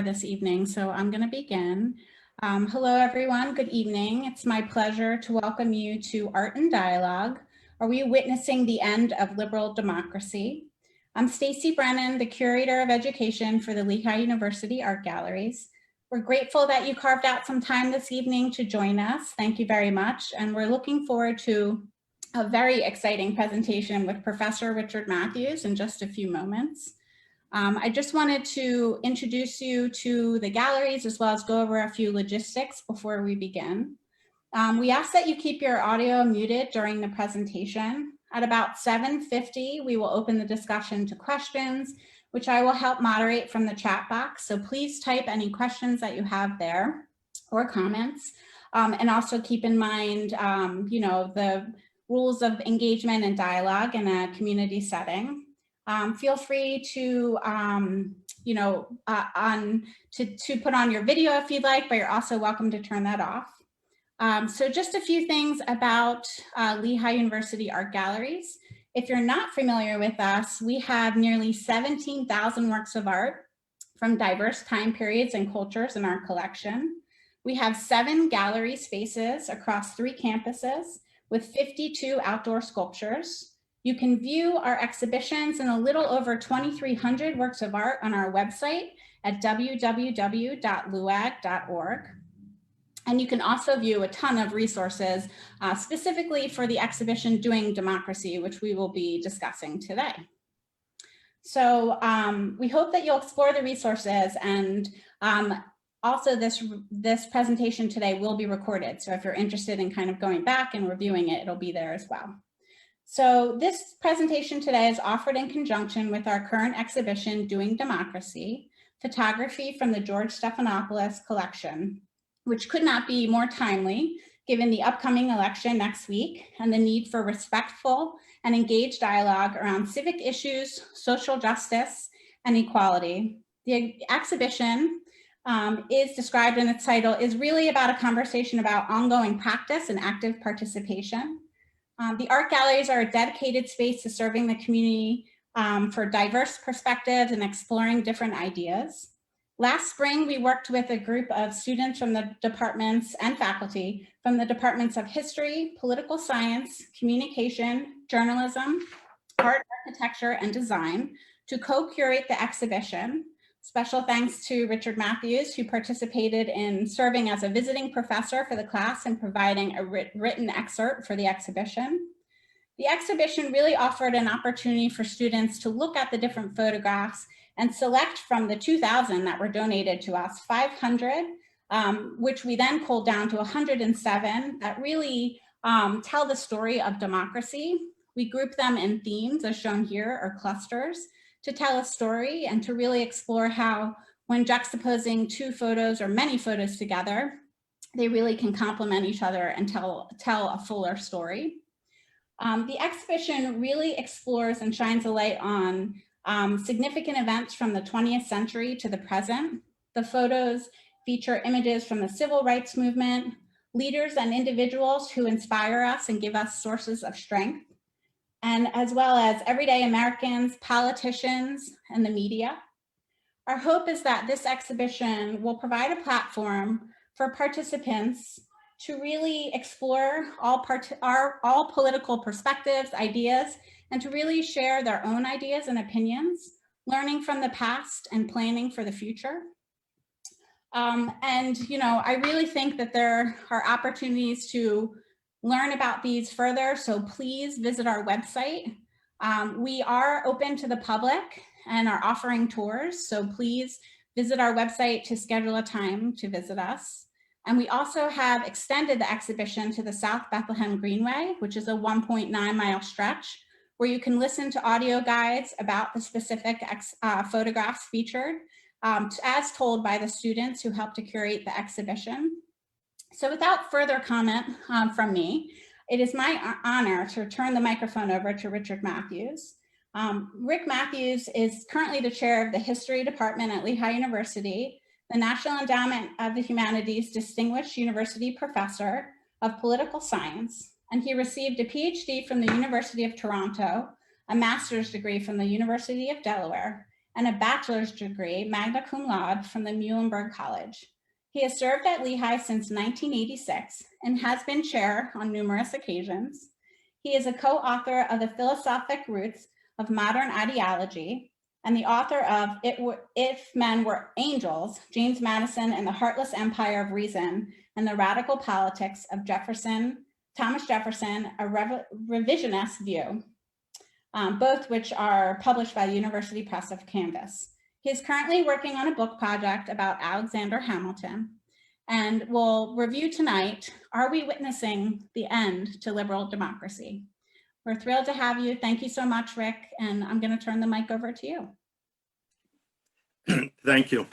this evening, so I'm going to begin. Hello, everyone. Good evening. It's my pleasure to welcome you to Art and Dialogue. Are we witnessing the end of liberal democracy? I'm Stacy Brennan, the Curator of Education for the Lehigh University Art Galleries. We're grateful that you carved out some time this evening to join us. Thank you very much. And we're looking forward to a very exciting presentation with Professor Richard Matthews in just a few moments. I just wanted to introduce you to the galleries as well as go over a few logistics before we begin. We ask that you keep your audio muted during the presentation. At about 7:50, we will open the discussion to questions, which I will help moderate from the chat box. So please type any questions that you have there or comments. And also keep in mind, the rules of engagement and dialogue in a community setting. Feel free to, to put on your video if you'd like, but you're also welcome to turn that off. So just a few things about Lehigh University Art Galleries. If you're not familiar with us, we have nearly 17,000 works of art from diverse time periods and cultures in our collection. We have 7 gallery spaces across 3 campuses with 52 outdoor sculptures. You can view our exhibitions and a little over 2,300 works of art on our website at www.luag.org. And you can also view a ton of resources specifically for the exhibition Doing Democracy, which we will be discussing today. So we hope that you'll explore the resources, and also this presentation today will be recorded. So if you're interested in kind of going back and reviewing it, it'll be there as well. So this presentation today is offered in conjunction with our current exhibition, Doing Democracy, photography from the George Stephanopoulos collection, which could not be more timely given the upcoming election next week and the need for respectful and engaged dialogue around civic issues, social justice, and equality. The exhibition is described in its title, is really about a conversation about ongoing practice and active participation. The art galleries are a dedicated space to serving the community for diverse perspectives and exploring different ideas. Last spring, we worked with a group of students from the departments and faculty from the departments of history, political science, communication, journalism, art, architecture, and design to co-curate the exhibition. Special thanks to Richard Matthews, who participated in serving as a visiting professor for the class and providing a written excerpt for the exhibition. The exhibition really offered an opportunity for students to look at the different photographs and select from the 2,000 that were donated to us, 500, which we then culled down to 107 that really tell the story of democracy. We group them in themes as shown here, or clusters, to tell a story and to really explore how, when juxtaposing 2 photos or many photos together, they really can complement each other and tell a fuller story. The exhibition really explores and shines a light on significant events from the 20th century to the present. The photos feature images from the civil rights movement, leaders and individuals who inspire us and give us sources of strength, and as well as everyday Americans, politicians, and the media. Our hope is that this exhibition will provide a platform for participants to really explore all political perspectives, ideas, and to really share their own ideas and opinions, learning from the past and planning for the future. I really think that there are opportunities to learn about these further, so please visit our website. We are open to the public and are offering tours, so please visit our website to schedule a time to visit us. And we also have extended the exhibition to the South Bethlehem Greenway, which is a 1.9-mile stretch, where you can listen to audio guides about the specific photographs featured, as told by the students who helped to curate the exhibition. So without further comment from me, it is my honor to turn the microphone over to Richard Matthews. Rick Matthews is currently the chair of the History Department at Lehigh University, the National Endowment of the Humanities Distinguished University Professor of Political Science, and he received a PhD from the University of Toronto, a master's degree from the University of Delaware, and a bachelor's degree, magna cum laude, from the Muhlenberg College. He has served at Lehigh since 1986 and has been chair on numerous occasions. He is a co-author of The Philosophic Roots of Modern Ideology and the author of If Men Were Angels, James Madison and the Heartless Empire of Reason and the Radical Politics of Thomas Jefferson, a Revisionist View, both which are published by the University Press of Kansas. He is currently working on a book project about Alexander Hamilton, and we'll review tonight, Are We Witnessing the End to Liberal Democracy? We're thrilled to have you. Thank you so much, Rick, and I'm going to turn the mic over to you. Thank you.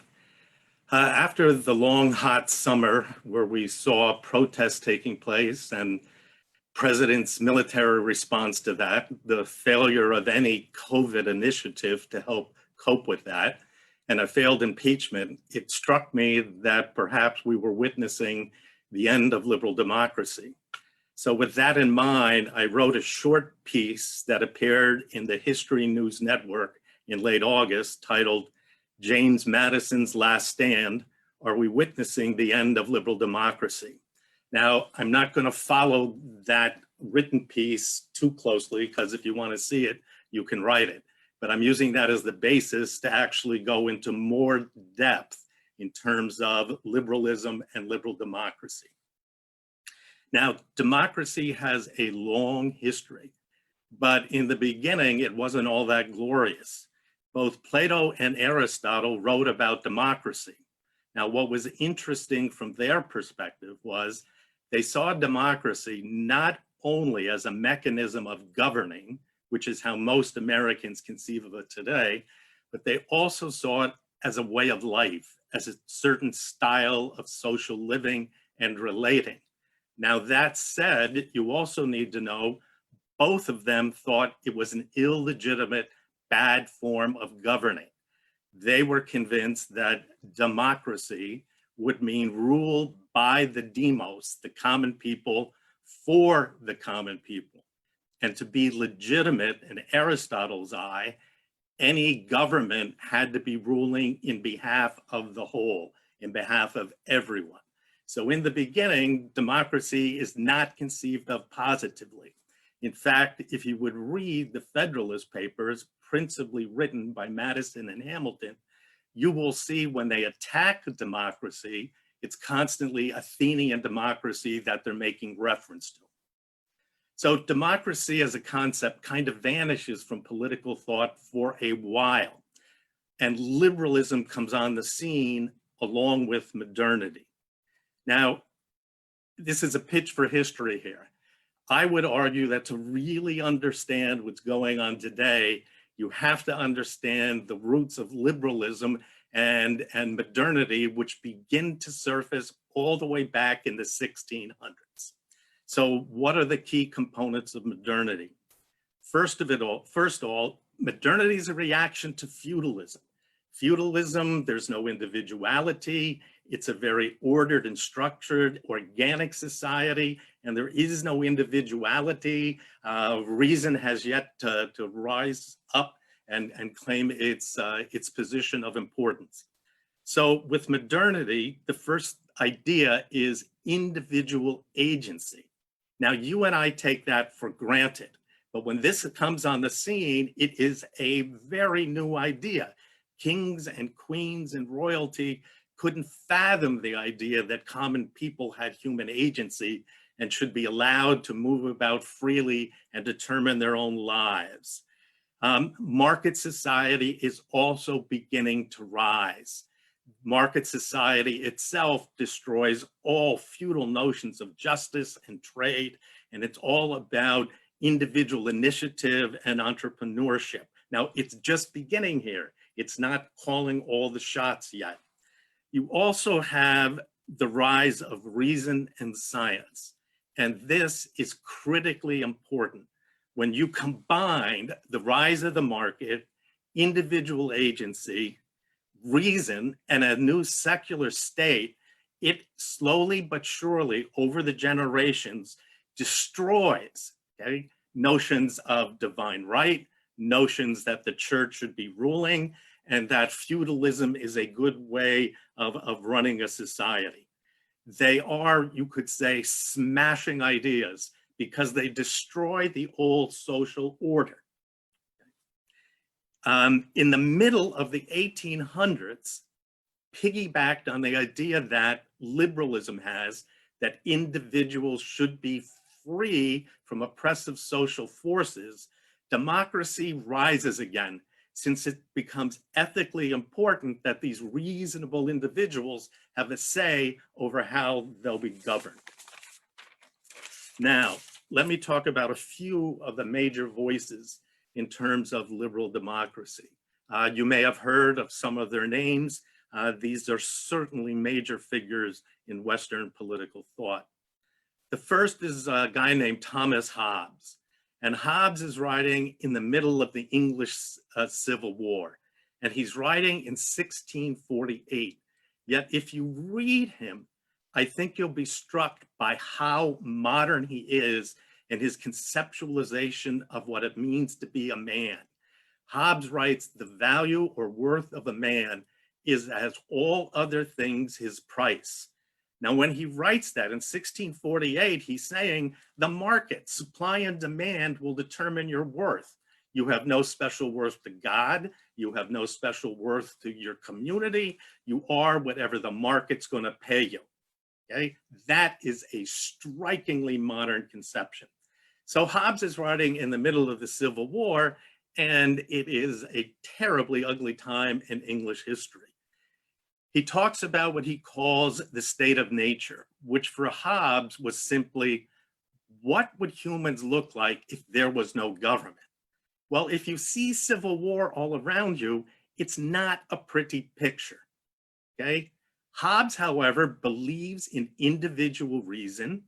After the long, hot summer where we saw protests taking place and President's military response to that, the failure of any COVID initiative to help cope with that, and a failed impeachment, it struck me that perhaps we were witnessing the end of liberal democracy. So with that in mind, I wrote a short piece that appeared in the History News Network in late August titled, James Madison's Last Stand, Are We Witnessing the End of Liberal Democracy? Now, I'm not going to follow that written piece too closely because if you want to see it, you can write it. But I'm using that as the basis to actually go into more depth in terms of liberalism and liberal democracy. Now, democracy has a long history, but in the beginning, it wasn't all that glorious. Both Plato and Aristotle wrote about democracy. Now, what was interesting from their perspective was they saw democracy not only as a mechanism of governing, which is how most Americans conceive of it today, but they also saw it as a way of life, as a certain style of social living and relating. Now, that said, you also need to know both of them thought it was an illegitimate, bad form of governing. They were convinced that democracy would mean rule by the demos, the common people, for the common people. And to be legitimate in Aristotle's eye, any government had to be ruling in behalf of the whole, in behalf of everyone. So in the beginning, democracy is not conceived of positively. In fact, if you would read the Federalist Papers, principally written by Madison and Hamilton, you will see when they attack democracy, it's constantly Athenian democracy that they're making reference to. So democracy as a concept kind of vanishes from political thought for a while. And liberalism comes on the scene along with modernity. Now, this is a pitch for history here. I would argue that to really understand what's going on today, you have to understand the roots of liberalism and modernity, which begin to surface all the way back in the 1600s. So what are the key components of modernity? First of all, modernity is a reaction to feudalism. Feudalism, there's no individuality. It's a very ordered and structured, organic society, and there is no individuality. Reason has yet to rise up and claim its position of importance. So with modernity, the first idea is individual agency. Now, you and I take that for granted, but when this comes on the scene, it is a very new idea. Kings and queens and royalty couldn't fathom the idea that common people had human agency and should be allowed to move about freely and determine their own lives. Market society is also beginning to rise. Market society itself destroys all feudal notions of justice and trade, and it's all about individual initiative and entrepreneurship. Now, it's just beginning here. It's not calling all the shots yet. You also have the rise of reason and science, and this is critically important. When you combine the rise of the market, individual agency, reason, and a new secular state, it slowly but surely over the generations destroys notions of divine right, notions that the church should be ruling, and that feudalism is a good way of running a society. They are, you could say, smashing ideas because they destroy the old social order. In the middle of the 1800s, piggybacked on the idea that liberalism has, that individuals should be free from oppressive social forces, democracy rises again, since it becomes ethically important that these reasonable individuals have a say over how they'll be governed. Now, let me talk about a few of the major voices in terms of liberal democracy. You may have heard of some of their names. These are certainly major figures in Western political thought. The first is a guy named Thomas Hobbes. And Hobbes is writing in the middle of the English Civil War. And he's writing in 1648. Yet if you read him, I think you'll be struck by how modern he is in his conceptualization of what it means to be a man. Hobbes writes, the value or worth of a man is, as all other things, his price. Now, when he writes that in 1648, he's saying the market, supply and demand, will determine your worth. You have no special worth to God. You have no special worth to your community. You are whatever the market's going to pay you. Okay, that is a strikingly modern conception. So Hobbes is writing in the middle of the Civil War, and it is a terribly ugly time in English history. He talks about what he calls the state of nature, which for Hobbes was simply, what would humans look like if there was no government? Well, if you see civil war all around you, it's not a pretty picture, okay? Hobbes, however, believes in individual reason,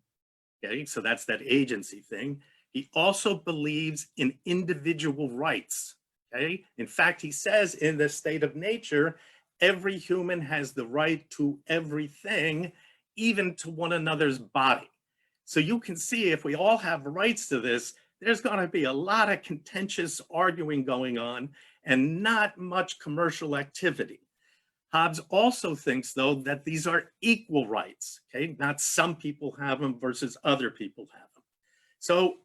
okay? So that's that agency thing. He also believes in individual rights, okay? In fact, he says in the state of nature, every human has the right to everything, even to one another's body. So you can see if we all have rights to this, there's going to be a lot of contentious arguing going on and not much commercial activity. Hobbes also thinks, though, that these are equal rights, okay? Not some people have them versus other people have them. So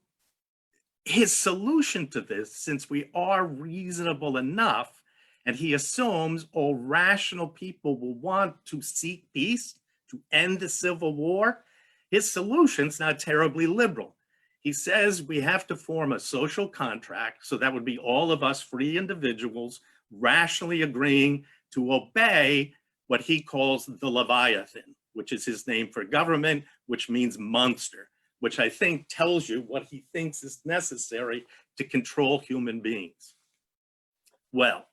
his solution to this, since we are reasonable enough, and he assumes all rational people will want to seek peace, to end the Civil War, his solution's not terribly liberal. He says we have to form a social contract, so that would be all of us free individuals rationally agreeing to obey what he calls the Leviathan, which is his name for government, which means monster, which I think tells you what he thinks is necessary to control human beings. Well,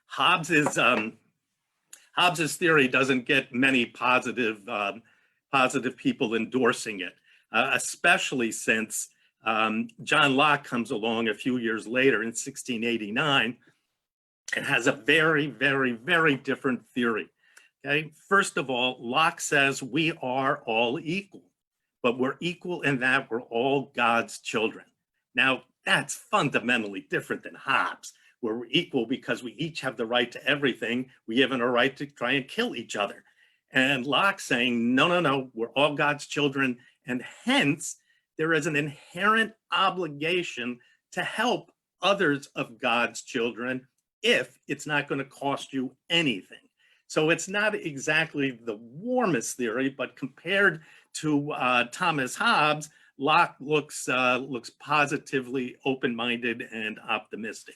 Hobbes's theory doesn't get many positive people endorsing it, especially since John Locke comes along a few years later in 1689 and has a very, very, very different theory. Okay, first of all, Locke says we are all equal, but we're equal in that we're all God's children. Now, that's fundamentally different than Hobbes, where we're equal because we each have the right to everything. We have a right to try and kill each other. And Locke saying, no, no, no, we're all God's children. And hence, there is an inherent obligation to help others of God's children if it's not going to cost you anything. So it's not exactly the warmest theory, but compared to Thomas Hobbes, Locke looks positively open-minded and optimistic.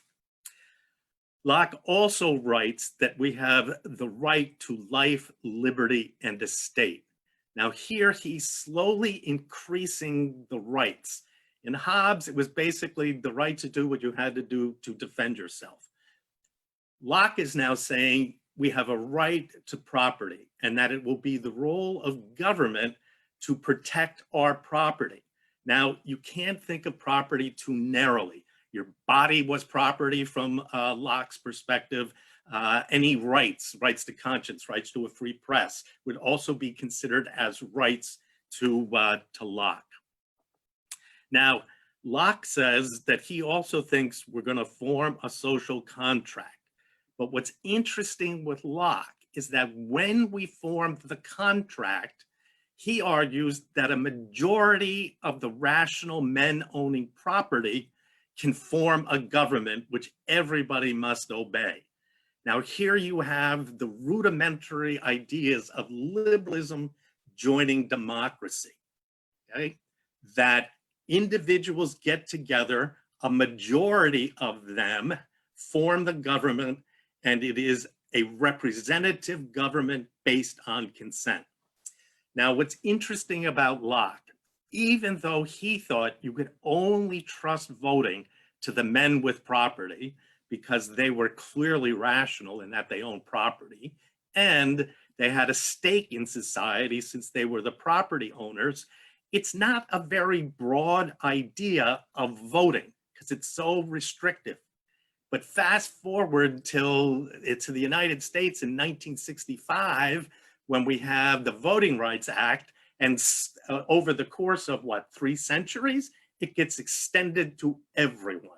Locke also writes that we have the right to life, liberty, and estate. Now here he's slowly increasing the rights. In Hobbes, it was basically the right to do what you had to do to defend yourself. Locke is now saying we have a right to property and that it will be the role of government to protect our property. Now, you can't think of property too narrowly. Your body was property from Locke's perspective. Any rights to conscience, rights to a free press would also be considered as rights to Locke. Now, Locke says that he also thinks we're going to form a social contract. But what's interesting with Locke is that when we formed the contract, he argues that a majority of the rational men owning property can form a government which everybody must obey. Now, here you have the rudimentary ideas of liberalism joining democracy, okay? That individuals get together, a majority of them form the government, and it is a representative government based on consent. Now, what's interesting about Locke, even though he thought you could only trust voting to the men with property because they were clearly rational in that they owned property and they had a stake in society since they were the property owners, it's not a very broad idea of voting because it's so restrictive. But fast forward to the United States in 1965, when we have the Voting Rights Act, and over the course of what, 3 centuries, it gets extended to everyone.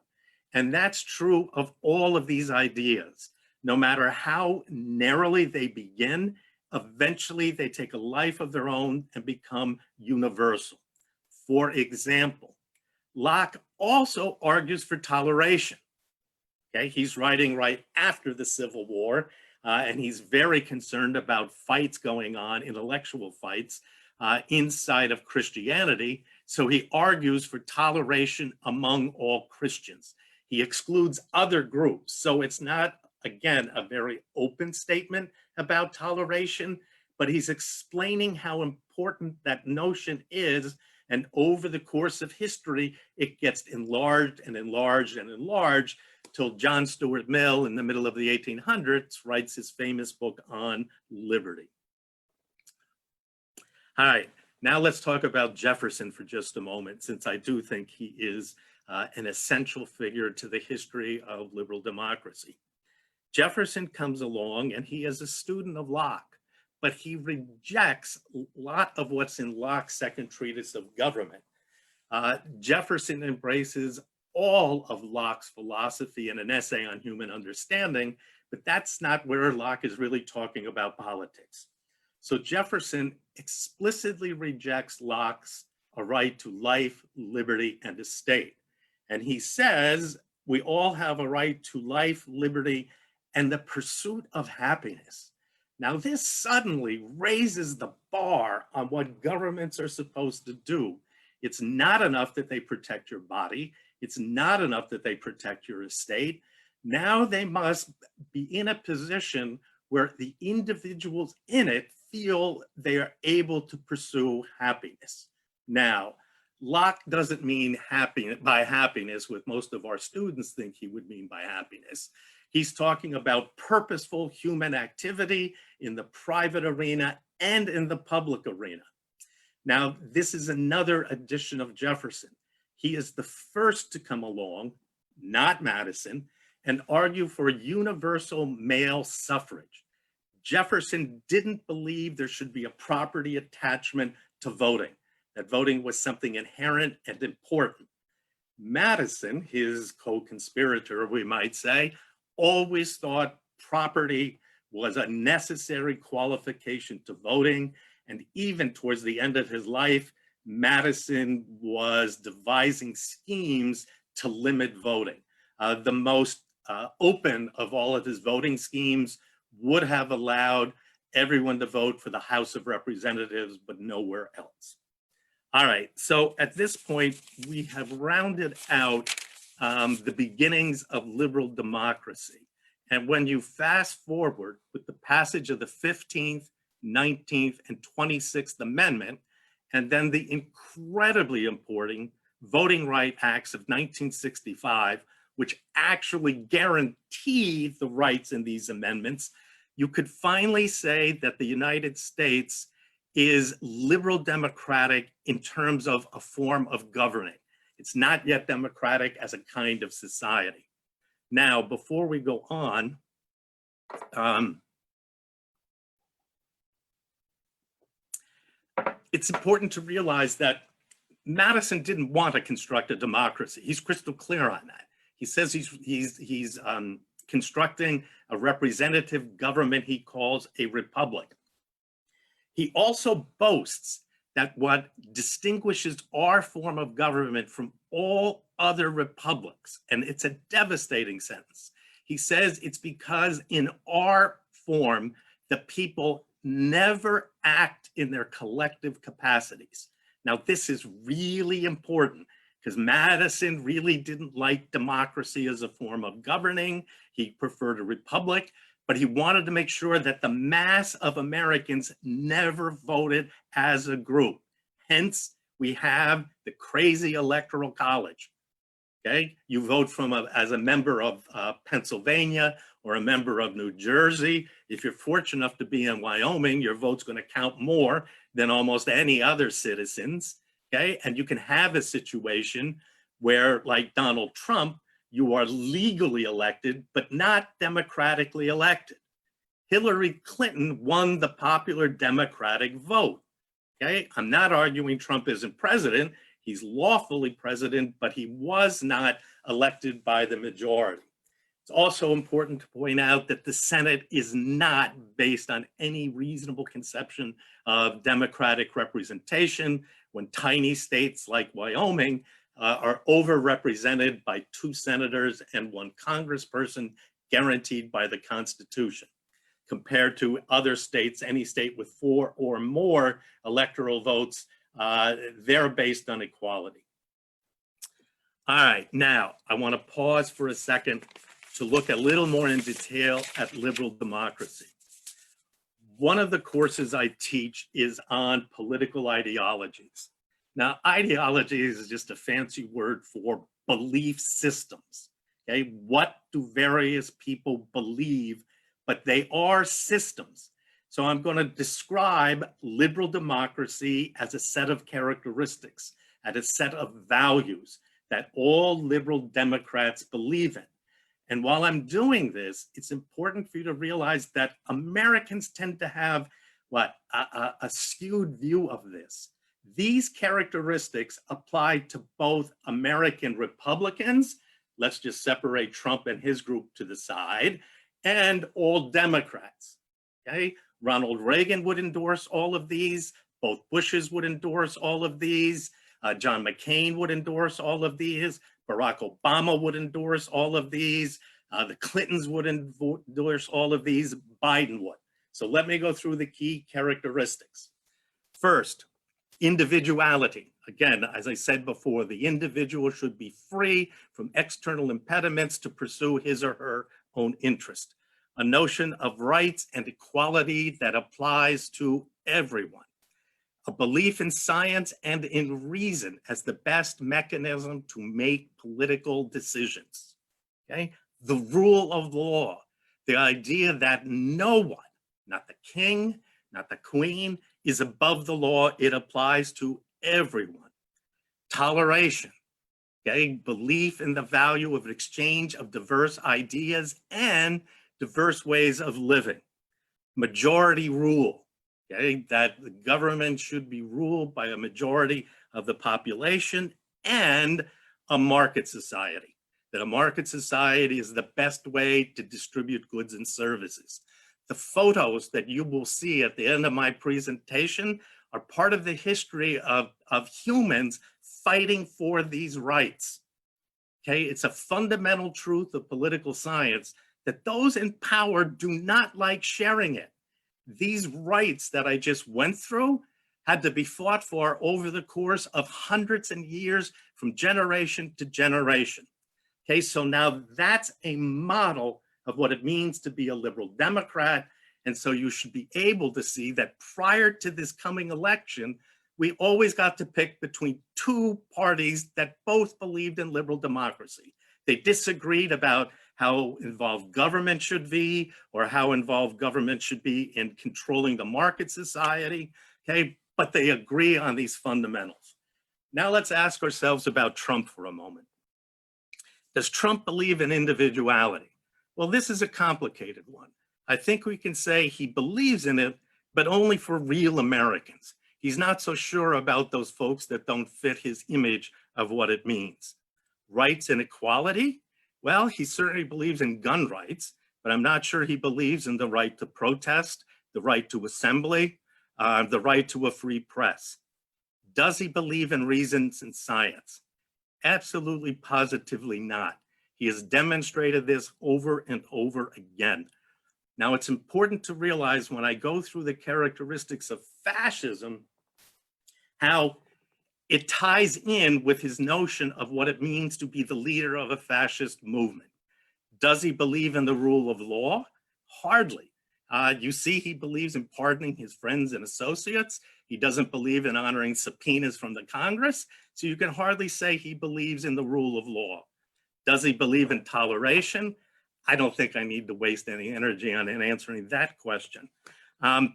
And that's true of all of these ideas. No matter how narrowly they begin, eventually they take a life of their own and become universal. For example, Locke also argues for toleration. Okay, he's writing right after the Civil War, and he's very concerned about fights going on, intellectual fights, inside of Christianity. So he argues for toleration among all Christians. He excludes other groups. So it's not, again, a very open statement about toleration, but he's explaining how important that notion is. And over the course of history, it gets enlarged and enlarged and enlarged till John Stuart Mill in the middle of the 1800s writes his famous book on liberty. All right, now let's talk about Jefferson for just a moment, since I do think he is an essential figure to the history of liberal democracy. Jefferson comes along and he is a student of Locke, but he rejects a lot of what's in Locke's second treatise of government. Jefferson embraces all of Locke's philosophy in an essay on human understanding, but that's not where Locke is really talking about politics. So Jefferson explicitly rejects Locke's a right to life, liberty, and estate. And he says, we all have a right to life, liberty, and the pursuit of happiness. Now, this suddenly raises the bar on what governments are supposed to do. It's not enough that they protect your body. It's not enough that they protect your estate. Now they must be in a position where the individuals in it feel they are able to pursue happiness. Now, Locke doesn't mean by happiness what most of our students think he would mean by happiness. He's talking about purposeful human activity in the private arena and in the public arena. Now, this is another addition of Jefferson. He is the first to come along, not Madison, and argue for universal male suffrage. Jefferson didn't believe there should be a property attachment to voting, that voting was something inherent and important. Madison, his co-conspirator, we might say, always thought property was a necessary qualification to voting. And even towards the end of his life, Madison was devising schemes to limit voting. The most open of all of his voting schemes would have allowed everyone to vote for the House of Representatives, but nowhere else. All right, so at this point, we have rounded out the beginnings of liberal democracy. And when you fast forward with the passage of the 15th, 19th, and 26th Amendment, and then the incredibly important Voting Rights Acts of 1965, which actually guarantee the rights in these amendments, you could finally say that the United States is liberal democratic in terms of a form of governing. It's not yet democratic as a kind of society. Now, before we go on, it's important to realize that Madison didn't want to construct a democracy. He's crystal clear on that. He says he's constructing a representative government he calls a republic. He also boasts that what distinguishes our form of government from all other republics, and it's a devastating sentence. He says it's because in our form, the people never act in their collective capacities. Now, this is really important because Madison really didn't like democracy as a form of governing. He preferred a republic, but he wanted to make sure that the mass of Americans never voted as a group. Hence, we have the crazy electoral college. Okay, you vote as a member of Pennsylvania or a member of New Jersey. If you're fortunate enough to be in Wyoming, your vote's going to count more than almost any other citizens. Okay, and you can have a situation where, like Donald Trump, you are legally elected, but not democratically elected. Hillary Clinton won the popular Democratic vote. Okay, I'm not arguing Trump isn't president. He's lawfully president, but he was not elected by the majority. It's also important to point out that the Senate is not based on any reasonable conception of democratic representation when tiny states like Wyoming are overrepresented by 2 senators and 1 congressperson guaranteed by the Constitution, compared to other states, any state with 4 or more electoral votes. They're based on equality. All right, now I want to pause for a second to look a little more in detail at liberal democracy. One of the courses I teach is on political ideologies. Now, ideologies is just a fancy word for belief systems. Okay, what do various people believe? But they are systems. So I'm going to describe liberal democracy as a set of characteristics, as a set of values that all liberal Democrats believe in. And while I'm doing this, it's important for you to realize that Americans tend to have a skewed view of this. These characteristics apply to both American Republicans, let's just separate Trump and his group to the side, and all Democrats. Okay, Ronald Reagan would endorse all of these. Both Bushes would endorse all of these. John McCain would endorse all of these. Barack Obama would endorse all of these. The Clintons would endorse all of these. Biden would. So let me go through the key characteristics. First, individuality. Again, as I said before, the individual should be free from external impediments to pursue his or her own interest. A notion of rights and equality that applies to everyone. A belief in science and in reason as the best mechanism to make political decisions. Okay? The rule of law, the idea that no one, not the king, not the queen, is above the law. It applies to everyone. Toleration. Okay? Belief in the value of exchange of diverse ideas and diverse ways of living. Majority rule. Okay, that the government should be ruled by a majority of the population, and a market society. That a market society is the best way to distribute goods and services. The photos that you will see at the end of my presentation are part of the history of humans fighting for these rights. Okay, it's a fundamental truth of political science that those in power do not like sharing it. These rights that I just went through had to be fought for over the course of hundreds of years from generation to generation. Okay, so now that's a model of what it means to be a liberal Democrat. And so you should be able to see that prior to this coming election, we always got to pick between 2 parties that both believed in liberal democracy. They disagreed about how involved government should be, or how involved government should be in controlling the market society, okay? But they agree on these fundamentals. Now let's ask ourselves about Trump for a moment. Does Trump believe in individuality? Well, this is a complicated one. I think we can say he believes in it, but only for real Americans. He's not so sure about those folks that don't fit his image of what it means. Rights and equality? Well, he certainly believes in gun rights, but I'm not sure he believes in the right to protest, the right to assembly, the right to a free press. Does he believe in reasons and science? Absolutely, positively not. He has demonstrated this over and over again. Now, it's important to realize when I go through the characteristics of fascism, how it ties in with his notion of what it means to be the leader of a fascist movement. Does he believe in the rule of law? Hardly. You see, he believes in pardoning his friends and associates. He doesn't believe in honoring subpoenas from the Congress. So you can hardly say he believes in the rule of law. Does he believe in toleration? I don't think I need to waste any energy on answering that question.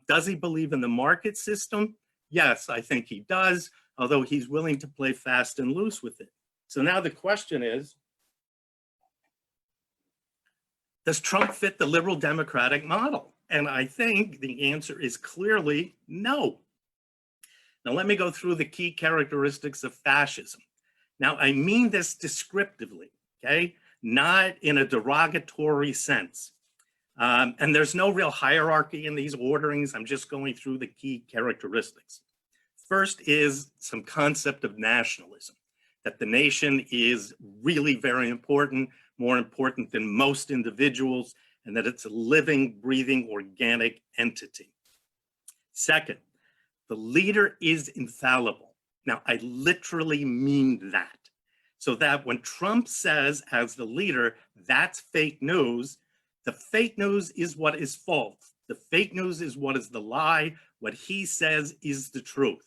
Does he believe in the market system? Yes, I think he does, although he's willing to play fast and loose with it. So now the question is, does Trump fit the liberal democratic model? And I think the answer is clearly no. Now let me go through the key characteristics of fascism. Now I mean this descriptively, okay? Not in a derogatory sense. And there's no real hierarchy in these orderings. I'm just going through the key characteristics. First is some concept of nationalism, that the nation is really very important, more important than most individuals, and that it's a living, breathing, organic entity. Second, the leader is infallible. Now, I literally mean that. So that when Trump says as the leader, that's fake news, the fake news is what is false. The fake news is what is the lie. What he says is the truth.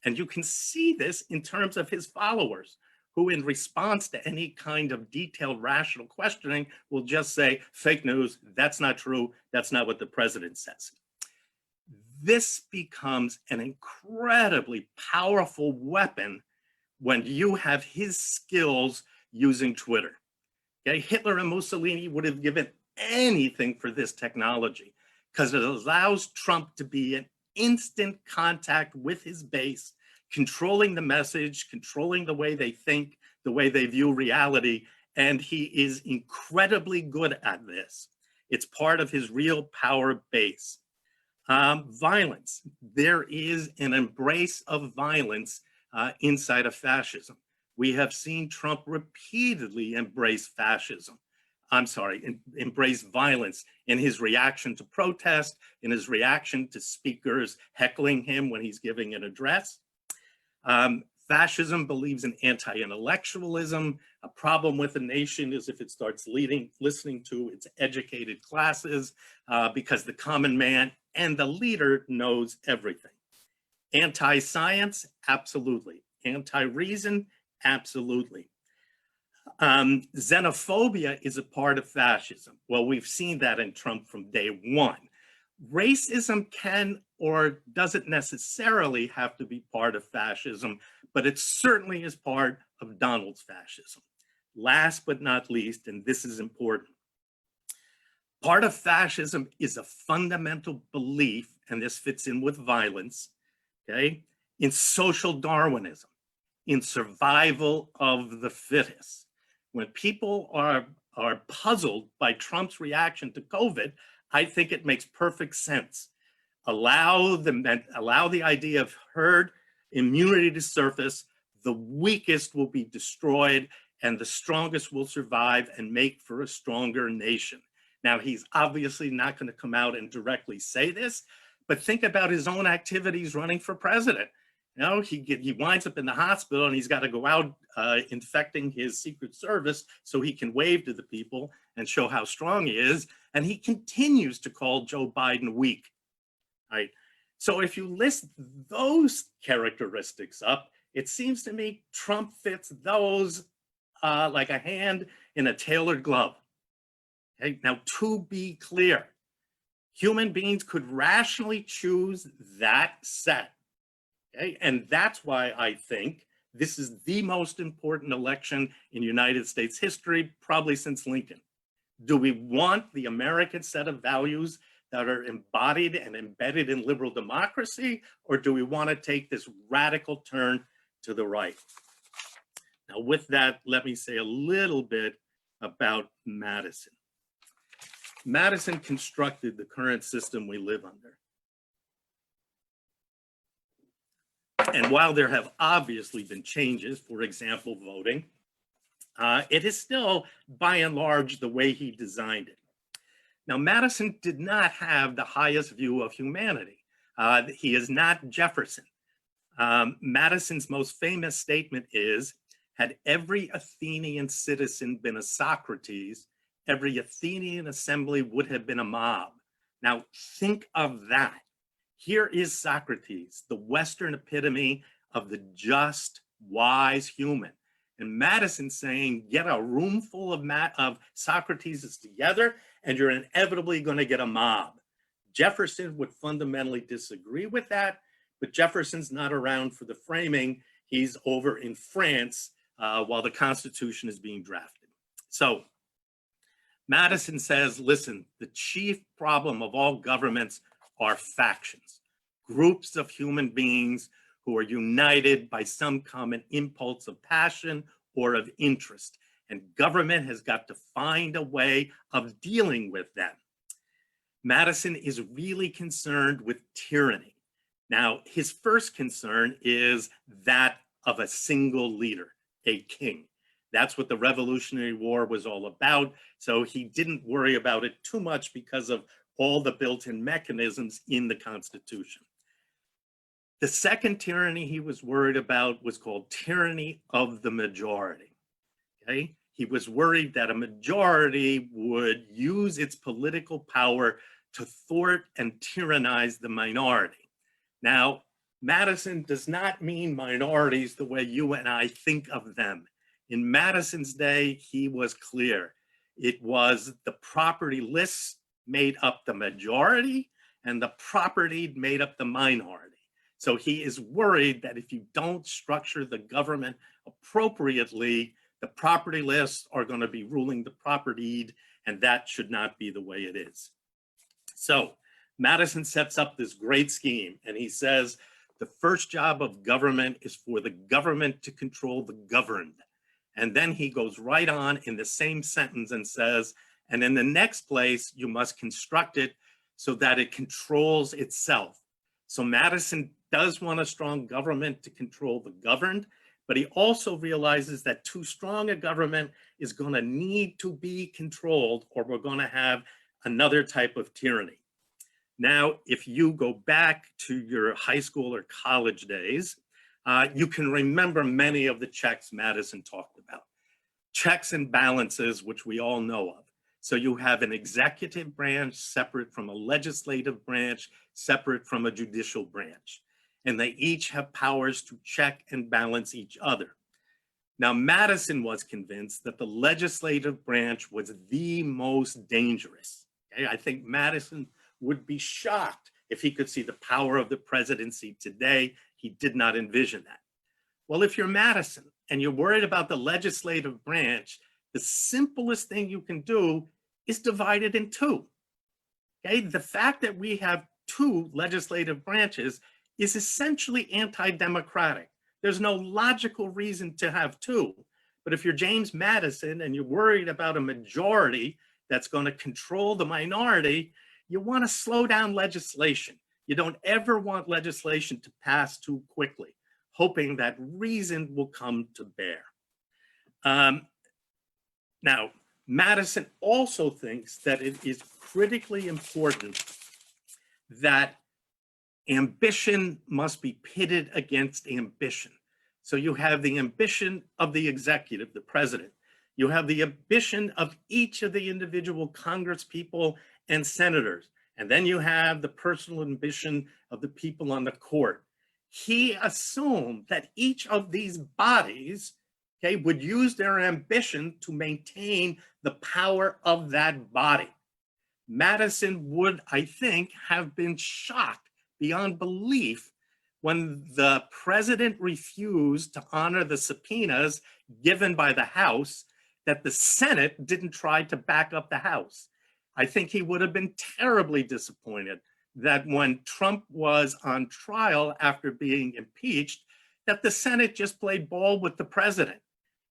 And you can see this in terms of his followers, who in response to any kind of detailed rational questioning will just say, fake news, that's not true, that's not what the president says. This becomes an incredibly powerful weapon when you have his skills using Twitter. Okay? Hitler and Mussolini would have given anything for this technology because it allows Trump to be in instant contact with his base, controlling the message, controlling the way they think, the way they view reality, and he is incredibly good at this. It's part of his real power base. Violence. There is an embrace of violence inside of fascism. We have seen Trump repeatedly embrace fascism. Embrace violence in his reaction to protest, in his reaction to speakers heckling him when he's giving an address. Fascism believes in anti-intellectualism. A problem with a nation is if it starts listening to its educated classes because the common man and the leader knows everything. Anti-science, absolutely. Anti-reason, absolutely. Xenophobia is a part of fascism. Well, we've seen that in Trump from day one. Racism can or doesn't necessarily have to be part of fascism, but it certainly is part of Donald's fascism. Last but not least, and this is important, part of fascism is a fundamental belief, and this fits in with violence, okay, in social Darwinism, in survival of the fittest. When people are puzzled by Trump's reaction to COVID, I think it makes perfect sense. Allow the idea of herd immunity to surface, the weakest will be destroyed and the strongest will survive and make for a stronger nation. Now, he's obviously not going to come out and directly say this, but think about his own activities running for president. You know, he winds up in the hospital and he's got to go out infecting his Secret Service so he can wave to the people and show how strong he is. And he continues to call Joe Biden weak. Right? So if you list those characteristics up, it seems to me Trump fits those like a hand in a tailored glove. Okay? Now, to be clear, human beings could rationally choose that set. Okay? And that's why I think this is the most important election in United States history, probably since Lincoln. Do we want the American set of values that are embodied and embedded in liberal democracy, or do we want to take this radical turn to the right? Now, with that, let me say a little bit about Madison. Madison constructed the current system we live under. And while there have obviously been changes, for example, voting, it is still, by and large, the way he designed it. Now, Madison did not have the highest view of humanity. He is not Jefferson. Madison's most famous statement is, had every Athenian citizen been a Socrates, every Athenian assembly would have been a mob. Now, think of that. Here is Socrates, the Western epitome of the just, wise human. And Madison saying, get a room full of Socrates together, and you're inevitably going to get a mob. Jefferson would fundamentally disagree with that, but Jefferson's not around for the framing. He's over in France while the Constitution is being drafted. So Madison says, listen, the chief problem of all governments are factions, groups of human beings who are united by some common impulse of passion or of interest. And government has got to find a way of dealing with them. Madison is really concerned with tyranny. Now, his first concern is that of a single leader, a king. That's what the Revolutionary War was all about. So he didn't worry about it too much because of all the built-in mechanisms in the Constitution. The second tyranny he was worried about was called tyranny of the majority. Okay? He was worried that a majority would use its political power to thwart and tyrannize the minority. Now, Madison does not mean minorities the way you and I think of them. In Madison's day, he was clear. It was the property lists made up the majority and the property made up the minority. So he is worried that if you don't structure the government appropriately, the property lists are going to be ruling the propertied, and that should not be the way it is. So Madison sets up this great scheme, and he says the first job of government is for the government to control the governed. And then he goes right on in the same sentence and says, and in the next place, you must construct it so that it controls itself. So Madison does want a strong government to control the governed, but he also realizes that too strong a government is going to need to be controlled, or we're going to have another type of tyranny. Now, if you go back to your high school or college days, you can remember many of the checks Madison talked about. Checks and balances, which we all know of. So you have an executive branch separate from a legislative branch, separate from a judicial branch. And they each have powers to check and balance each other. Now, Madison was convinced that the legislative branch was the most dangerous. Okay? I think Madison would be shocked if he could see the power of the presidency today. He did not envision that. Well, if you're Madison and you're worried about the legislative branch, the simplest thing you can do is divide it in two. Okay? The fact that we have two legislative branches is essentially anti-democratic. There's no logical reason to have two. But if you're James Madison and you're worried about a majority that's going to control the minority, you want to slow down legislation. You don't ever want legislation to pass too quickly, hoping that reason will come to bear. Now, Madison also thinks that it is critically important that ambition must be pitted against ambition. So you have the ambition of the executive, the president. You have the ambition of each of the individual congresspeople and senators. And then you have the personal ambition of the people on the court. He assumed that each of these bodies, okay, would use their ambition to maintain the power of that body. Madison would, I think, have been shocked beyond belief when the president refused to honor the subpoenas given by the House, that the Senate didn't try to back up the House. I think he would have been terribly disappointed that when Trump was on trial after being impeached, that the Senate just played ball with the president.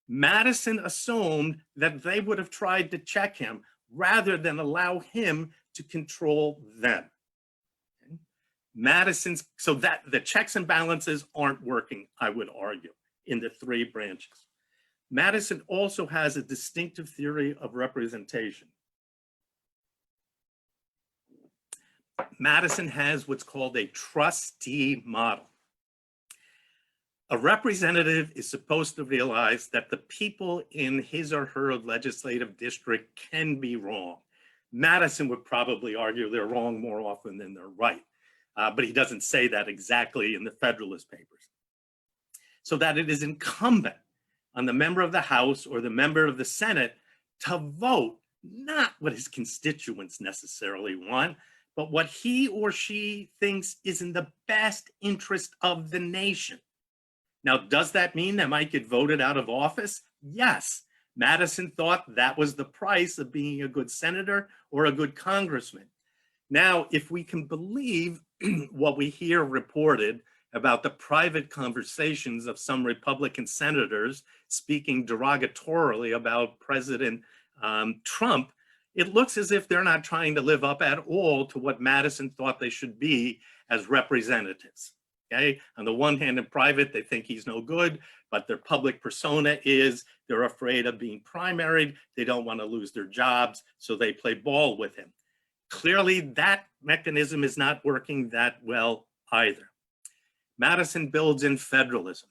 Madison assumed that they would have tried to check him rather than allow him to control them. So that the checks and balances aren't working, I would argue, in the three branches. Madison also has a distinctive theory of representation. Madison has what's called a trustee model. A representative is supposed to realize that the people in his or her legislative district can be wrong. Madison would probably argue they're wrong more often than they're right, but he doesn't say that exactly in the Federalist Papers. So that it is incumbent on the member of the House or the member of the Senate to vote not what his constituents necessarily want, but what he or she thinks is in the best interest of the nation. Now, does that mean they might get voted out of office? Yes. Madison thought that was the price of being a good senator or a good congressman. Now, if we can believe what we hear reported about the private conversations of some Republican senators speaking derogatorily about President Trump, it looks as if they're not trying to live up at all to what Madison thought they should be as representatives. Okay, on the one hand, in private, they think he's no good, but their public persona is they're afraid of being primaried. They don't want to lose their jobs, so they play ball with him. Clearly, that mechanism is not working that well either. Madison builds in federalism.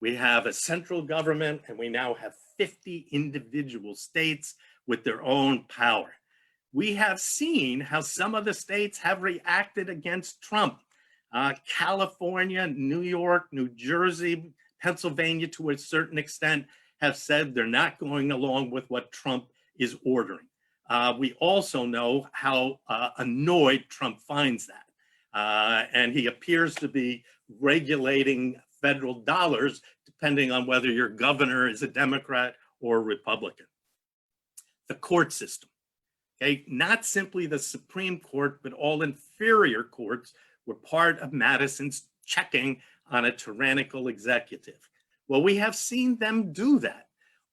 We have a central government, and we now have 50 individual states with their own power. We have seen how some of the states have reacted against Trump. California, New York, New Jersey, Pennsylvania, to a certain extent, have said they're not going along with what Trump is ordering. We also know how annoyed Trump finds that. And he appears to be regulating federal dollars, depending on whether your governor is a Democrat or a Republican. The court system, okay? Not simply the Supreme Court, but all inferior courts were part of Madison's checking on a tyrannical executive. Well, we have seen them do that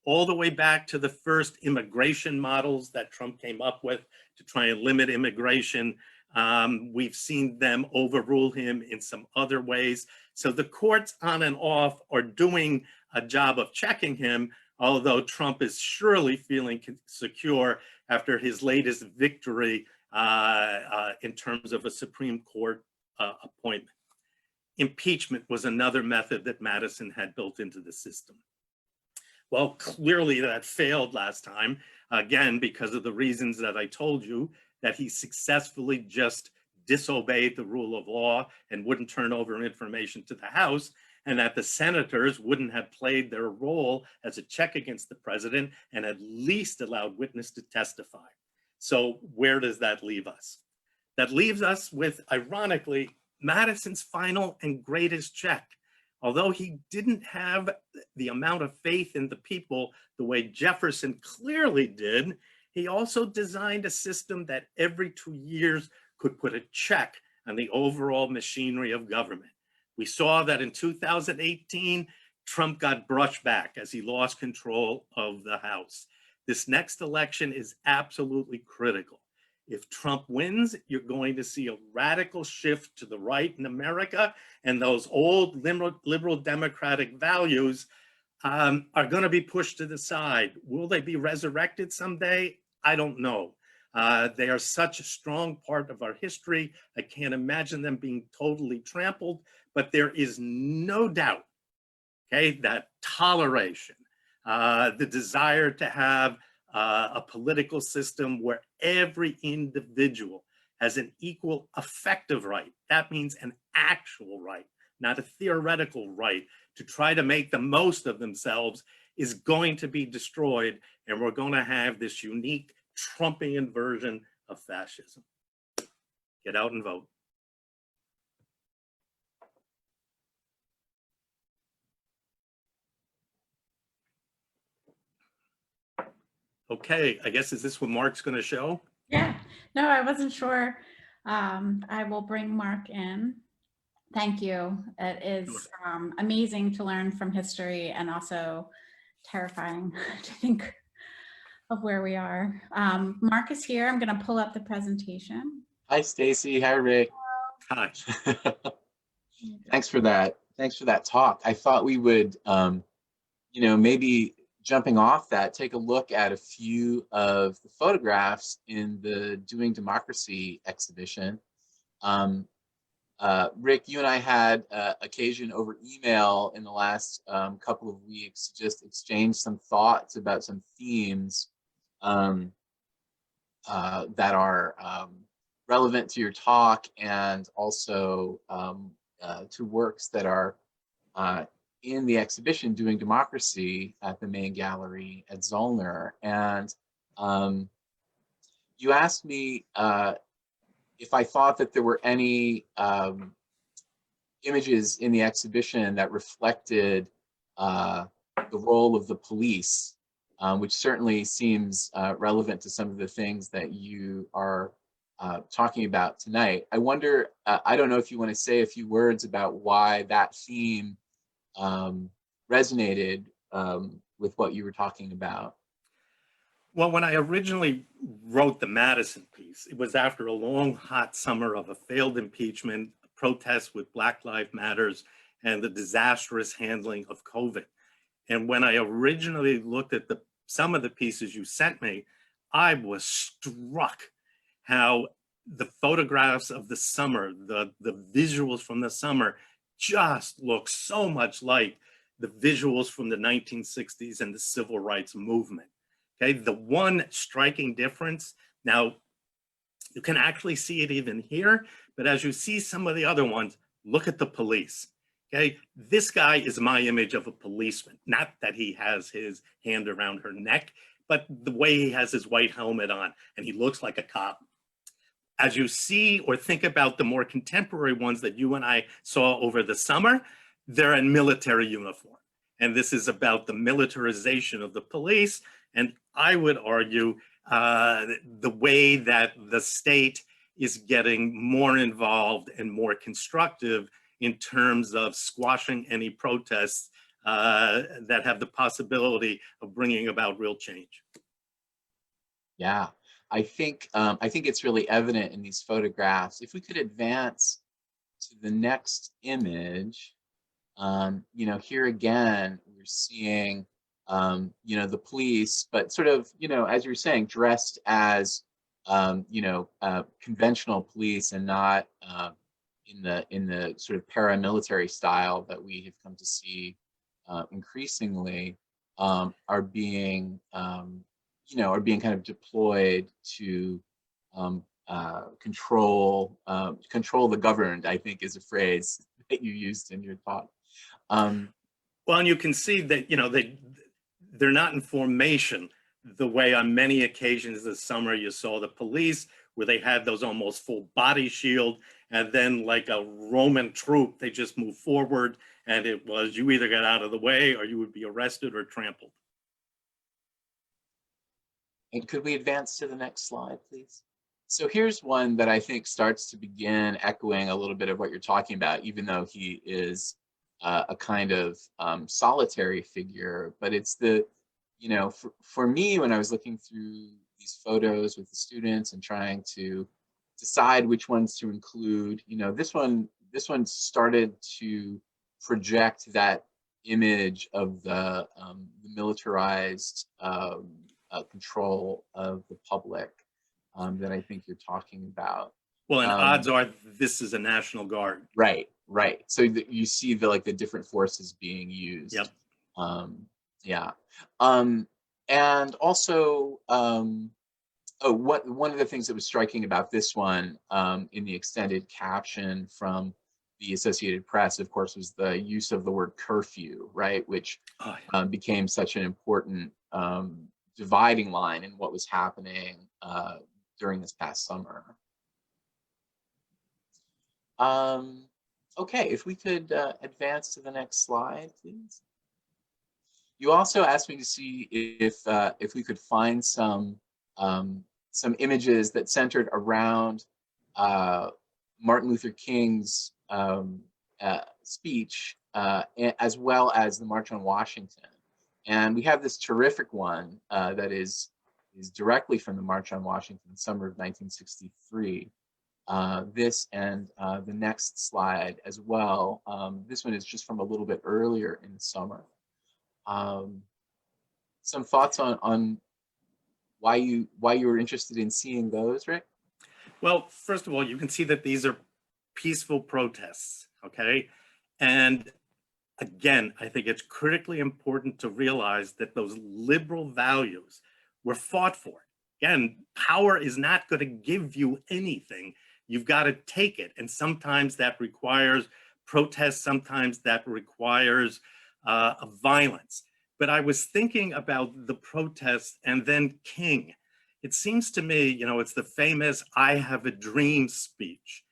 all the way back to the first immigration models that Trump came up with to try and limit immigration. We've seen them overrule him in some other ways. So the courts on and off are doing a job of checking him, although Trump is surely feeling secure after his latest victory in terms of a Supreme Court appointment. Impeachment was another method that Madison had built into the system. Well, clearly that failed last time, again, because of the reasons that I told you, that he successfully just disobeyed the rule of law and wouldn't turn over information to the House, and that the senators wouldn't have played their role as a check against the president and at least allowed witnesses to testify. So where does that leave us? That leaves us with, ironically, Madison's final and greatest check. Although he didn't have the amount of faith in the people the way Jefferson clearly did, he also designed a system that every 2 years could put a check on the overall machinery of government. We saw that in 2018, Trump got brushed back as he lost control of the House. This next election is absolutely critical. If Trump wins, you're going to see a radical shift to the right in America, and those old liberal democratic values are going to be pushed to the side. Will they be resurrected someday? I don't know. They are such a strong part of our history. I can't imagine them being totally trampled, but there is no doubt, okay, that toleration, the desire to have a political system where every individual has an equal effective right. That means an actual right, not a theoretical right, to try to make the most of themselves is going to be destroyed, and we're going to have this unique Trumpian version of fascism. Get out and vote. Okay, I guess, is this what Mark's going to show? Yeah. No, I wasn't sure. I will bring Mark in. Thank you. It is amazing to learn from history and also terrifying to think of where we are. Mark is here. I'm going to pull up the presentation. Hi, Stacy. Hi, Rick. Hi. Thanks for that. Thanks for that talk. I thought we would, maybe jumping off that, take a look at a few of the photographs in the Doing Democracy exhibition. Rick, you and I had occasion over email in the last couple of weeks to just exchange some thoughts about some themes that are relevant to your talk, and also to works that are in the exhibition Doing Democracy at the main gallery at Zollner. And you asked me if I thought that there were any images in the exhibition that reflected the role of the police, which certainly seems relevant to some of the things that you are talking about tonight. I wonder, I don't know if you want to say a few words about why that theme resonated with what you were talking about. Well, when I originally wrote the Madison piece, it was after a long, hot summer of a failed impeachment, protests with Black Lives Matters, and the disastrous handling of COVID. And when I originally looked at some of the pieces you sent me, I was struck how the photographs of the summer, the visuals from the summer just look so much like the visuals from the 1960s and the civil rights movement. Okay, the one striking difference, now you can actually see it even here, but as you see some of the other ones, look at the police. Okay, this guy is my image of a policeman, not that he has his hand around her neck, but the way he has his white helmet on and he looks like a cop. As you see or think about the more contemporary ones that you and I saw over the summer, they're in military uniform. And this is about the militarization of the police. And I would argue the way that the state is getting more involved and more constructive in terms of squashing any protests that have the possibility of bringing about real change. Yeah, I think it's really evident in these photographs. If we could advance to the next image, here again, we're seeing, the police, but sort of, as you were saying, dressed as, conventional police and not in the sort of paramilitary style that we have come to see increasingly, are being kind of deployed to control the governed, I think is a phrase that you used in your talk. Well, and you can see that, they're not in formation the way on many occasions this summer you saw the police, where they had those almost full body shield, and then like a Roman troop, they just moved forward, and it was you either got out of the way or you would be arrested or trampled. And could we advance to the next slide, please? So here's one that I think starts to begin echoing a little bit of what you're talking about, even though he is a kind of solitary figure. But it's the, for me, when I was looking through these photos with the students and trying to decide which ones to include, this one started to project that image of the militarized control of the public that I think you're talking about. Well, and odds are this is a National Guard. Right. So you see the different forces being used. Yep. Yeah. And also, one of the things that was striking about this one in the extended caption from the Associated Press, of course, was the use of the word curfew, right? Which became such an important dividing line in what was happening during this past summer. Okay, if we could advance to the next slide, please. You also asked me to see if we could find some some images that centered around Martin Luther King's speech, as well as the March on Washington. And we have this terrific one that is directly from the March on Washington, summer of 1963. This and the next slide as well. This one is just from a little bit earlier in the summer. Some thoughts on why you were interested in seeing those, Rick? Well, first of all, you can see that these are peaceful protests, okay? And again, I think it's critically important to realize that those liberal values were fought for. Again, power is not going to give you anything. You've got to take it. And sometimes that requires protest, sometimes that requires violence. But I was thinking about the protests and then King. It seems to me, you know, it's the famous "I have a dream" speech.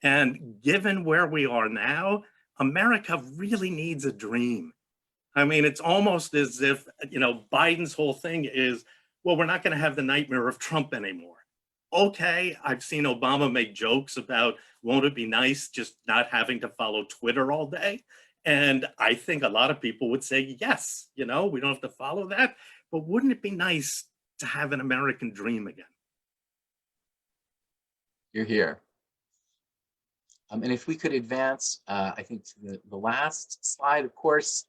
And given where we are now, America really needs a dream. I mean, it's almost as if, you know, Biden's whole thing is, well, we're not going to have the nightmare of Trump anymore. Okay, I've seen Obama make jokes about, won't it be nice just not having to follow Twitter all day? And I think a lot of people would say, yes, you know, we don't have to follow that. But wouldn't it be nice to have an American dream again? You're here. And if we could advance, I think, to the last slide, of course,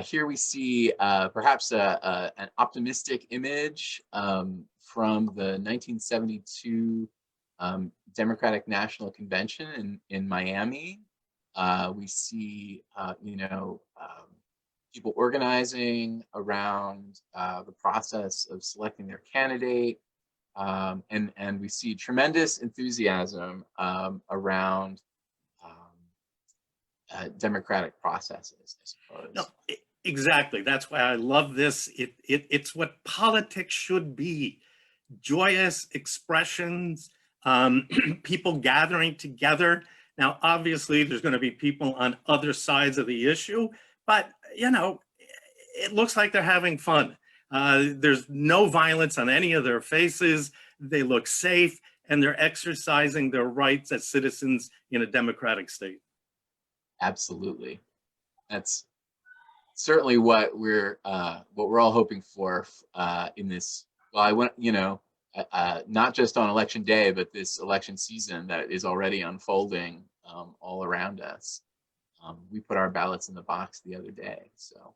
here we see perhaps an optimistic image from the 1972 Democratic National Convention in Miami. We see, you know, people organizing around the process of selecting their candidate. And we see tremendous enthusiasm around democratic processes, I suppose. No, exactly. That's why I love this. It's what politics should be. Joyous expressions, people gathering together. Now, obviously, there's going to be people on other sides of the issue, but, you know, it looks like they're having fun. There's no violence on any of their faces. They look safe, and they're exercising their rights as citizens in a democratic state. Absolutely. That's certainly what we're all hoping for in this. Well, I want, you know, not just on election day, but this election season that is already unfolding all around us. We put our ballots in the box the other day, so.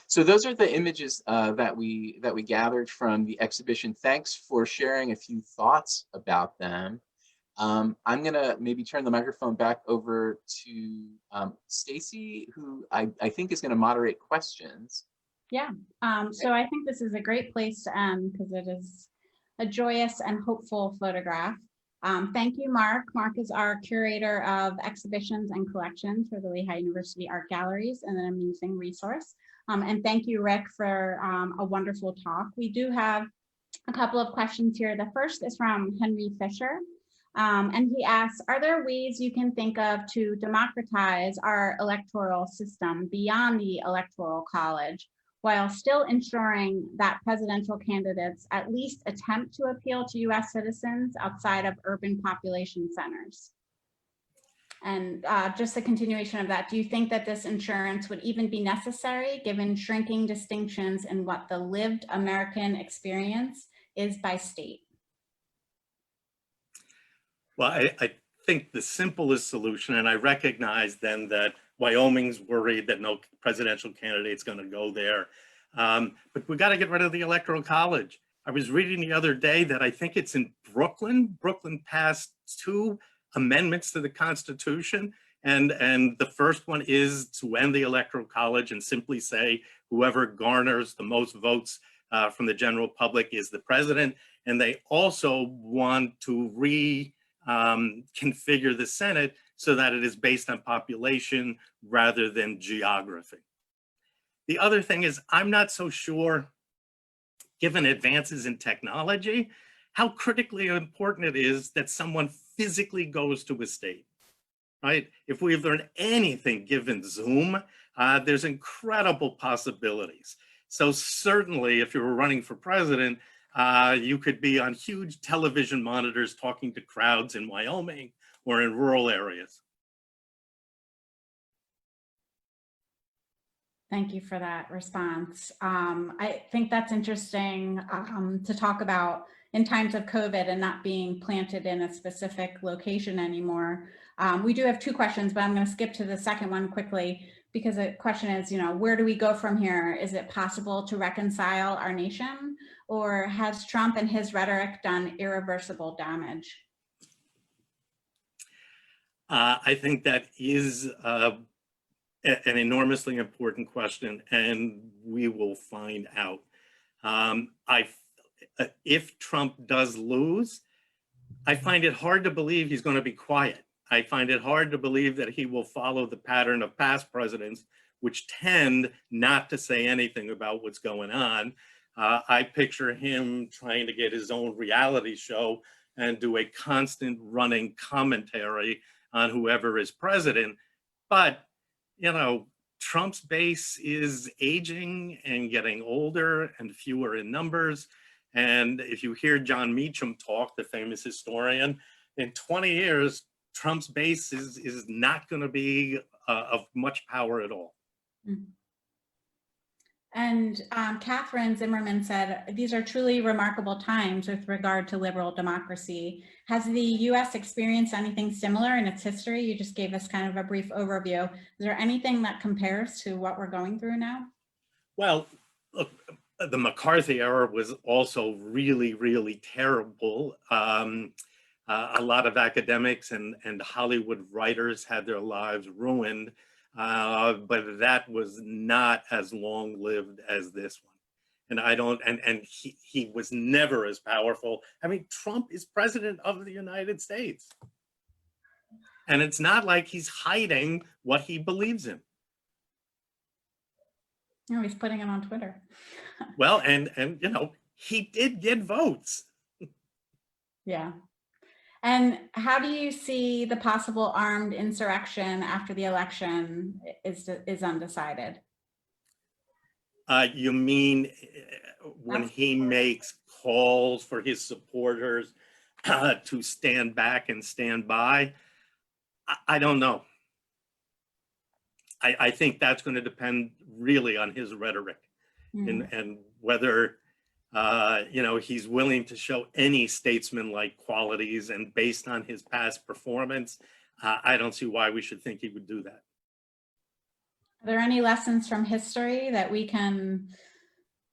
So those are the images that we gathered from the exhibition. Thanks for sharing a few thoughts about them. I'm gonna maybe turn the microphone back over to Stacy, who I think is gonna moderate questions. Yeah, so I think this is a great place to end because it is a joyous and hopeful photograph. Thank you, Mark. Mark is our curator of exhibitions and collections for the Lehigh University Art Galleries, and an amazing resource. And thank you, Rick, for a wonderful talk. We do have a couple of questions here. The first is from Henry Fisher. And he asks, are there ways you can think of to democratize our electoral system beyond the Electoral College, while still ensuring that presidential candidates at least attempt to appeal to US citizens outside of urban population centers? And just a continuation of that, do you think that this insurance would even be necessary given shrinking distinctions in what the lived American experience is by state? Well, I think the simplest solution, and I recognize then that Wyoming's worried that no presidential candidate's going to go there. But we got to get rid of the Electoral College. I was reading the other day that I think it's in Brooklyn. Brooklyn passed 2 amendments to the Constitution. And the first one is to end the Electoral College and simply say whoever garners the most votes from the general public is the president. And they also want to configure the Senate so that it is based on population rather than geography. The other thing is, I'm not so sure, given advances in technology, how critically important it is that someone physically goes to a state, right? If we've learned anything given Zoom, there's incredible possibilities. So certainly if you were running for president, You could be on huge television monitors talking to crowds in Wyoming or in rural areas. Thank you for that response. I think that's interesting to talk about in times of COVID and not being planted in a specific location anymore. We do have two questions, but I'm going to skip to the second one quickly because the question is, where do we go from here? Is it possible to reconcile our nation, or has Trump and his rhetoric done irreversible damage? I think that is an enormously important question, and we will find out. If Trump does lose, I find it hard to believe he's going to be quiet. I find it hard to believe that he will follow the pattern of past presidents, which tend not to say anything about what's going on. I picture him trying to get his own reality show and do a constant running commentary on whoever is president. But, Trump's base is aging and getting older and fewer in numbers. And if you hear John Meacham talk, the famous historian, in 20 years, Trump's base is not going to be of much power at all. Mm-hmm. And Catherine Zimmerman said, these are truly remarkable times with regard to liberal democracy. Has the US experienced anything similar in its history? You just gave us kind of a brief overview. Is there anything that compares to what we're going through now? Well, look, the McCarthy era was also really, really terrible. A lot of academics and Hollywood writers had their lives ruined. But that was not as long-lived as this one. And he was never as powerful. I mean, Trump is president of the United States. And it's not like he's hiding what he believes in. No, he's putting it on Twitter. Well, and he did get votes. Yeah. And how do you see the possible armed insurrection after the election is undecided? You mean when he makes calls for his supporters to stand back and stand by? I don't know. I think that's going to depend really on his rhetoric and whether he's willing to show any statesman-like qualities, and based on his past performance, I don't see why we should think he would do that. Are there any lessons from history that we can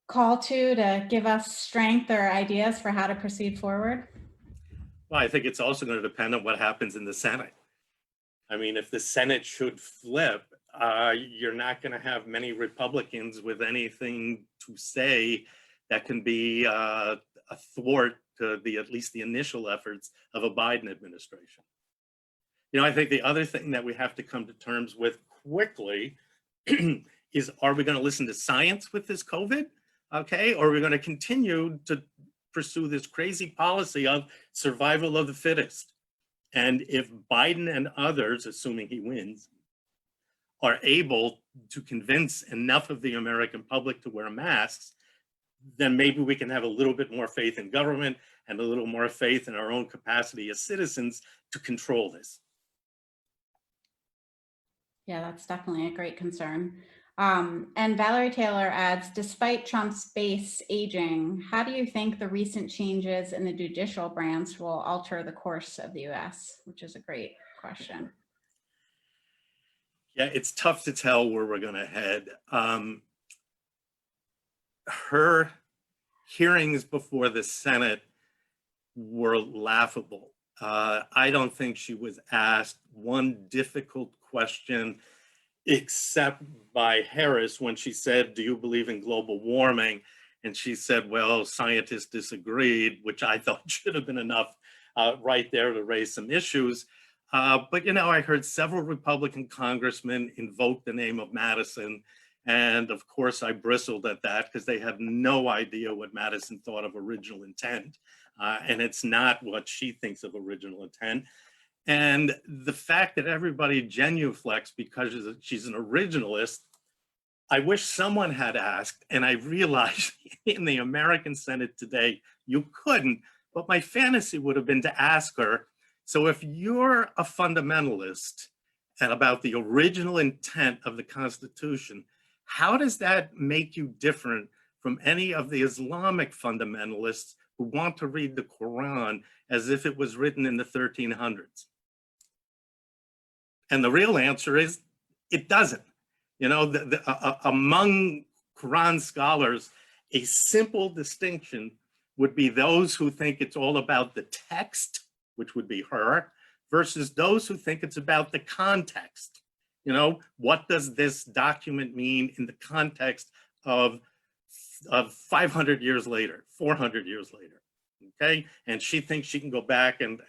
call to give us strength or ideas for how to proceed forward? Well, I think it's also going to depend on what happens in the Senate. I mean, if the Senate should flip, you're not going to have many Republicans with anything to say that can be a thwart to at least the initial efforts of a Biden administration. I think the other thing that we have to come to terms with quickly is, are we going to listen to science with this COVID? Okay, or are we going to continue to pursue this crazy policy of survival of the fittest? And if Biden and others, assuming he wins, are able to convince enough of the American public to wear masks, then maybe we can have a little bit more faith in government and a little more faith in our own capacity as citizens to control this. Yeah, that's definitely a great concern. And Valerie Taylor adds, despite Trump's base aging, how do you think the recent changes in the judicial branch will alter the course of the US? Which is a great question. Yeah, it's tough to tell where we're going to head. Her hearings before the Senate were laughable. I don't think she was asked one difficult question except by Harris when she said, do you believe in global warming? And she said, well, scientists disagreed, which I thought should have been enough right there to raise some issues. But, I heard several Republican congressmen invoke the name of Madison. And of course, I bristled at that because they have no idea what Madison thought of original intent. And it's not what she thinks of original intent. And the fact that everybody genuflects because she's an originalist I wish someone had asked, and I realized in the American Senate today, you couldn't, but my fantasy would have been to ask her, so if you're a fundamentalist and about the original intent of the Constitution, how does that make you different from any of the Islamic fundamentalists who want to read the Quran as if it was written in the 1300s? And the real answer is, it doesn't. You know, among Quran scholars, a simple distinction would be those who think it's all about the text, which would be her, versus those who think it's about the context. You know, what does this document mean in the context of 500 years later, 400 years later, okay? And she thinks she can go back and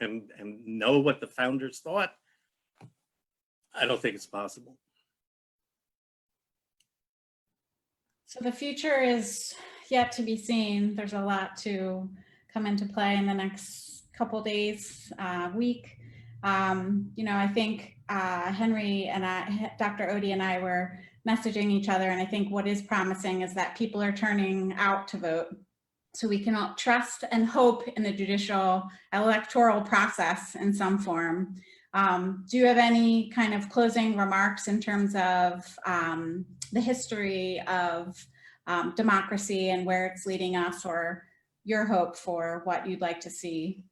know what the founders thought. I don't think it's possible. So the future is yet to be seen. There's a lot to come into play in the next couple days, week. You know, I think Henry and Dr. Odie and I were messaging each other, and I think what is promising is that people are turning out to vote. So we can all trust and hope in the judicial electoral process in some form. Do you have any kind of closing remarks in terms of the history of democracy and where it's leading us, or your hope for what you'd like to see?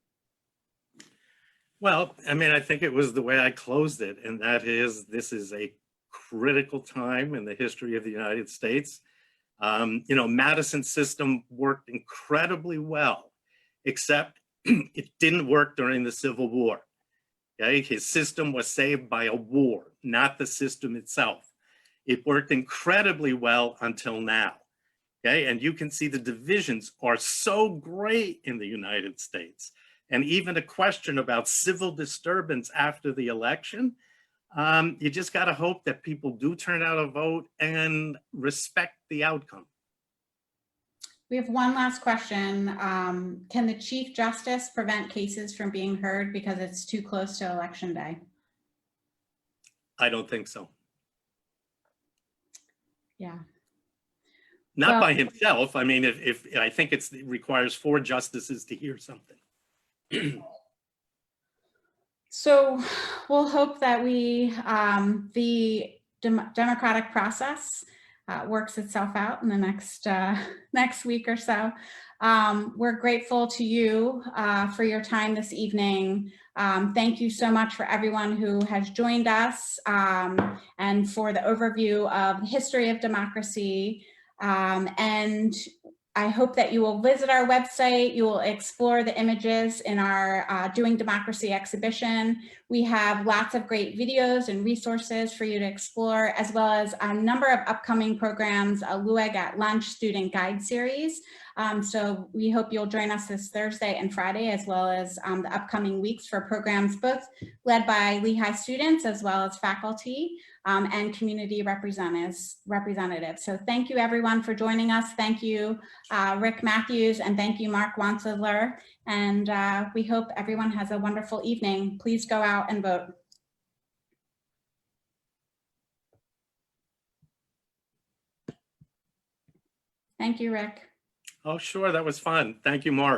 Well, I mean, I think it was the way I closed it, and that is, this is a critical time in the history of the United States. You know, Madison's system worked incredibly well, except it didn't work during the Civil War. Okay, his system was saved by a war, not the system itself. It worked incredibly well until now. Okay, and you can see the divisions are so great in the United States. And even a question about civil disturbance after the election, you just got to hope that people do turn out a vote and respect the outcome. We have one last question. Can the Chief Justice prevent cases from being heard because it's too close to Election Day? I don't think so. Yeah. Not Well, by himself. I mean, if I think it requires 4 justices to hear something. so we'll hope that the democratic process works itself out in the next week or so. We're grateful to you for your time this evening. Thank you so much for everyone who has joined us and for the overview of the history of democracy. And I hope that you will visit our website. You will explore the images in our Doing Democracy exhibition. We have lots of great videos and resources for you to explore, as well as a number of upcoming programs, a LUEG at Lunch student guide series. So we hope you'll join us this Thursday and Friday, as well as the upcoming weeks for programs both led by Lehigh students as well as faculty and community representatives. So thank you everyone for joining us. Thank you, Rick Matthews, and thank you, Mark Wansedler. And we hope everyone has a wonderful evening. Please go out and vote. Thank you, Rick. Oh, sure, that was fun. Thank you, Mark.